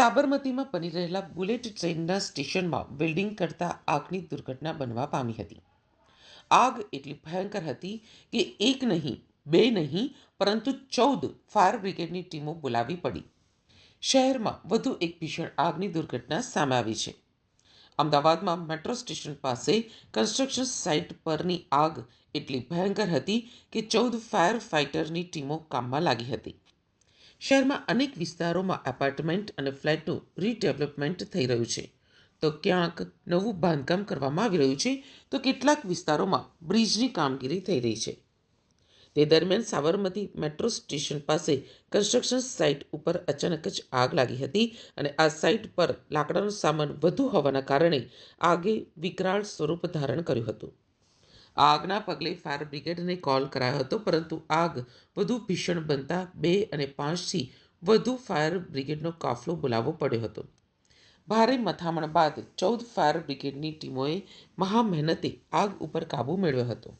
સાબરમતીમાં બની રહેલા બુલેટ ટ્રેનના સ્ટેશનમાં વેલ્ડિંગ કરતા આગની દુર્ઘટના બનવા પામી હતી. આગ એટલી ભયંકર હતી કે એક નહીં, બે નહીં, પરંતુ 14 ફાયર બ્રિગેડની ટીમો બોલાવવી પડી. શહેરમાં વધુ એક ભીષણ આગની દુર્ઘટના સામે આવી છે. અમદાવાદમાં મેટ્રો સ્ટેશન પાસે કન્સ્ટ્રક્શન સાઇટ પરની આગ એટલી ભયંકર હતી કે 14 ફાયર ફાઇટરની ટીમો કામમાં લાગી હતી. શહેરમાં અનેક વિસ્તારોમાં એપાર્ટમેન્ટ અને ફ્લેટનું રીડેવલપમેન્ટ થઈ રહ્યું છે, તો ક્યાંક નવું બાંધકામ કરવામાં આવી રહ્યું છે, તો કેટલાક વિસ્તારોમાં બ્રિજની કામગીરી થઈ રહી છે. તે દરમિયાન સાબરમતી મેટ્રો સ્ટેશન પાસે કન્સ્ટ્રક્શન સાઇટ ઉપર અચાનક જ આગ લાગી હતી અને આ સાઇટ પર લાકડાનો સામાન વધુ હોવાના કારણે આગે વિકરાળ સ્વરૂપ ધારણ કર્યું હતું. આગના પગલે ફાયર બ્રિગેડને કોલ કરાયો હતો, પરંતુ આગ વધુ ભીષણ બનતા 2 અને 5થી વધુ ફાયર બ્રિગેડનો કાફલો બોલાવવો પડ્યો હતો. ભારે મથામણ બાદ 14 ફાયર બ્રિગેડની ટીમોએ મહામહેનતે આગ ઉપર કાબૂ મેળવ્યો હતો.